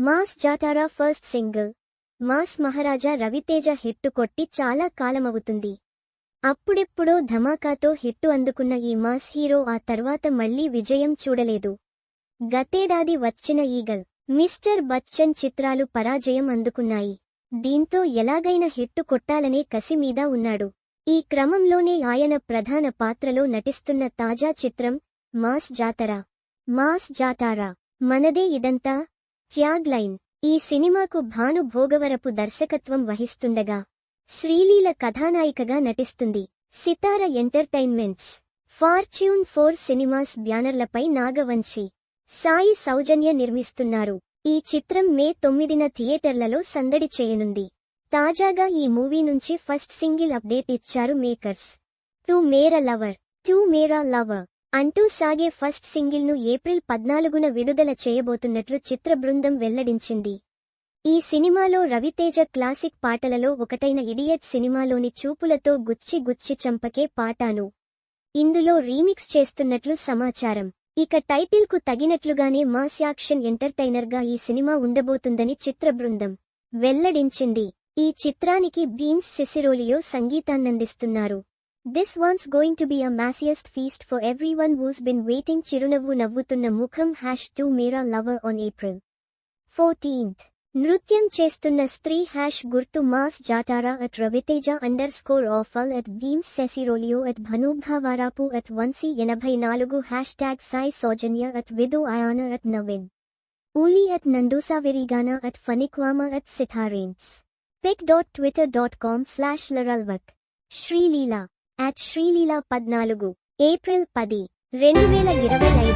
Mass Jathara first single. Mass Maharaja Raviteja hit కొట్టి చాలా కాలమవుతుంది. అప్పుడెప్పుడో ధమాకాతో హిట్టు అందుకున్న ఈ మాస్ హీరో ఆ తర్వాత మళ్లీ విజయం చూడలేదు. గతేడాది వచ్చిన ఈగల్, మిస్టర్ బచ్చన్ చిత్రాలు పరాజయం అందుకున్నాయి. దీంతో ఎలాగైనా హిట్టు కొట్టాలనే కసి మీద ఉన్నాడు. ఈ క్రమంలోనే ఆయన ప్రధాన పాత్రలో నటిస్తున్న తాజా చిత్రం మాస్ జాతరా. మాస్ జాటారా మనదే ఇదంతా ట్యాగ్ లైన్. ఈ సినిమాకు భాను భోగవరపు దర్శకత్వం వహిస్తుండగా శ్రీలీల కథానాయికగా నటిస్తుంది. సితార ఎంటర్టైన్మెంట్స్, ఫార్చ్యూన్ 4 సినిమాస్ బ్యానర్లపై నాగవంశి, సాయి సౌజన్య నిర్మిస్తున్నారు. ఈ చిత్రం మే 9న థియేటర్లలో సందడి చేయనుంది. తాజాగా ఈ మూవీ నుంచి ఫస్ట్ సింగిల్ అప్డేట్ ఇచ్చారు మేకర్స్. తూ మేరా లవర్ అంటూ సాగే ఫస్ట్ సింగిల్ను ఏప్రిల్ 14న విడుదల చేయబోతున్నట్లు చిత్ర బృందం వెల్లడించింది. ఈ సినిమాలో రవితేజ క్లాసిక్ పాటలలో ఒకటైన ఇడియట్ సినిమాలోని చూపులతో గుచ్చి గుచ్చి చంపకే పాటాను ఇందులో రీమిక్స్ చేస్తున్నట్లు సమాచారం. ఇక టైటిల్కు తగినట్లుగానే మాస్ యాక్షన్ ఎంటర్టైనర్గా ఈ సినిమా ఉండబోతుందని చిత్ర బృందం వెల్లడించింది. ఈ చిత్రానికి బీన్స్ సిసిరోలియో సంగీతాన్నందిస్తున్నారు. This one's going to be a massiest feast for everyone who's been waiting. చిరునవ్వు నవ్వుతున్న ముఖం #2 మేరా లవర్ on April 14th. నృత్యం చేస్తున్న స్త్రీ గుర్తు mass జాటారా @reviteja_awful @beams cesirolio @bhanubhavaarapu @1c84 #sai sojanya @vidu ayana @navin uli @nandusavirigana @funikwama @sitharens pic.twitter.com/laralvak Sreeleela @Sreeleela 14 April 10, 2025